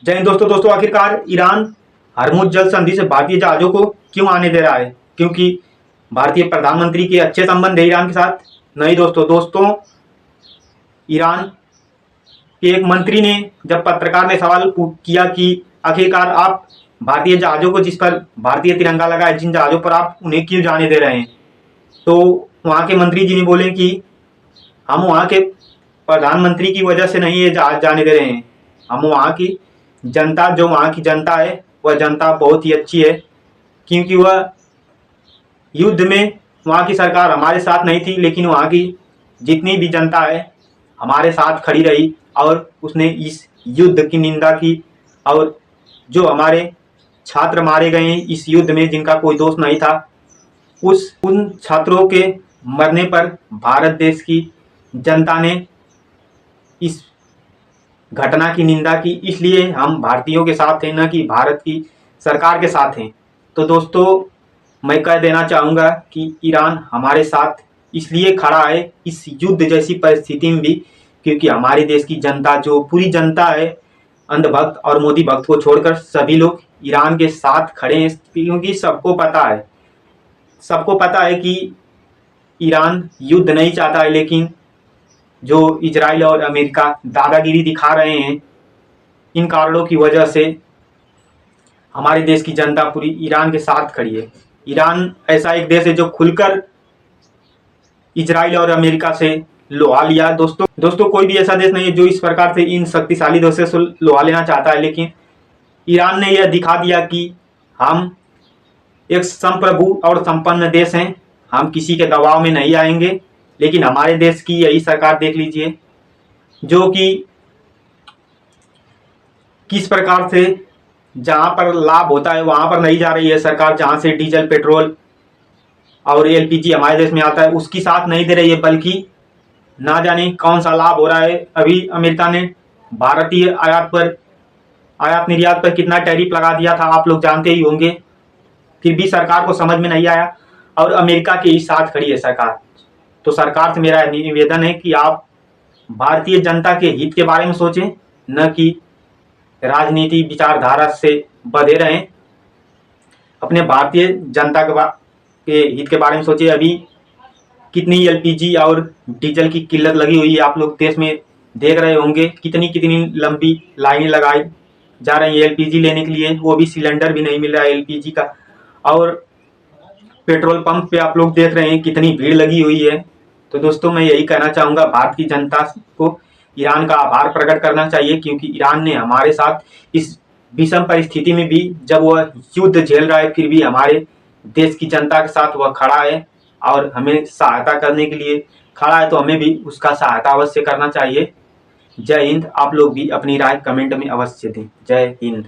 जय हिंद दोस्तों आखिरकार ईरान हरमुज जल संधि से भारतीय जहाजों को क्यों आने दे रहा है? क्योंकि भारतीय प्रधानमंत्री के अच्छे संबंध है ईरान के साथ? नहीं दोस्तों ईरान के एक मंत्री ने, जब पत्रकार ने सवाल किया कि आखिरकार आप भारतीय जहाजों को, जिस पर भारतीय तिरंगा लगा है, जिन जहाजों पर आप उन्हें क्यों जाने दे रहे हैं, तो वहां के मंत्री जी ने बोले कि हम वहां के प्रधानमंत्री की वजह से नहीं ये जहाज जाने दे रहे हैं, हम वहां की जनता, जो वहाँ की जनता है वह जनता बहुत ही अच्छी है, क्योंकि वह युद्ध में वहाँ की सरकार हमारे साथ नहीं थी, लेकिन वहाँ की जितनी भी जनता है हमारे साथ खड़ी रही और उसने इस युद्ध की निंदा की। और जो हमारे छात्र मारे गए हैं इस युद्ध में, जिनका कोई दोष नहीं था, उन छात्रों के मरने पर भारत देश की जनता ने इस घटना की निंदा की। इसलिए हम भारतीयों के साथ हैं, न कि भारत की सरकार के साथ हैं। तो दोस्तों मैं कह देना चाहूँगा कि ईरान हमारे साथ इसलिए खड़ा है इस युद्ध जैसी परिस्थिति में भी, क्योंकि हमारे देश की जनता, जो पूरी जनता है, अंधभक्त और मोदी भक्त को छोड़कर सभी लोग ईरान के साथ खड़े हैं। क्योंकि सबको पता है कि ईरान युद्ध नहीं चाहता है, लेकिन जो इजराइल और अमेरिका दादागिरी दिखा रहे हैं, इन कारणों की वजह से हमारे देश की जनता पूरी ईरान के साथ खड़ी है। ईरान ऐसा एक देश है जो खुलकर इजराइल और अमेरिका से लोहा लिया। दोस्तों कोई भी ऐसा देश नहीं है जो इस प्रकार से इन शक्तिशाली देशों से लोहा लेना चाहता है, लेकिन ईरान ने यह दिखा दिया कि हम एक संप्रभु और संपन्न देश हैं, हम किसी के दबाव में नहीं आएंगे। लेकिन हमारे देश की यही सरकार देख लीजिए, जो कि किस प्रकार से जहां पर लाभ होता है वहां पर नहीं जा रही है सरकार। जहां से डीजल, पेट्रोल और एलपीजी हमारे देश में आता है उसकी साथ नहीं दे रही है, बल्कि ना जाने कौन सा लाभ हो रहा है। अभी अमेरिका ने भारतीय आयात निर्यात पर कितना टैरिफ लगा दिया था, आप लोग जानते ही होंगे। फिर भी सरकार को समझ में नहीं आया और अमेरिका के ही साथ खड़ी है सरकार। तो सरकार से मेरा निवेदन है कि आप भारतीय जनता के हित के बारे में सोचें, न कि राजनीति विचारधारा से बंधे रहें। अपने भारतीय जनता के हित के बारे में सोचिए। अभी कितनी एलपीजी और डीजल की किल्लत लगी हुई है, आप लोग देश में देख रहे होंगे। कितनी लंबी लाइनें लगाई जा रही है एलपीजी लेने के लिए, वो भी सिलेंडर भी नहीं मिल रहा है एलपीजी का। और पेट्रोल पंप पे आप लोग देख रहे हैं कितनी भीड़ लगी हुई है। तो दोस्तों मैं यही कहना चाहूँगा, भारत की जनता को ईरान का आभार प्रकट करना चाहिए, क्योंकि ईरान ने हमारे साथ इस विषम परिस्थिति में भी, जब वह युद्ध झेल रहा है, फिर भी हमारे देश की जनता के साथ वह खड़ा है और हमें सहायता करने के लिए खड़ा है। तो हमें भी उसका सहायता अवश्य करना चाहिए। जय हिंद। आप लोग भी अपनी राय कमेंट में अवश्य दें। जय हिंद।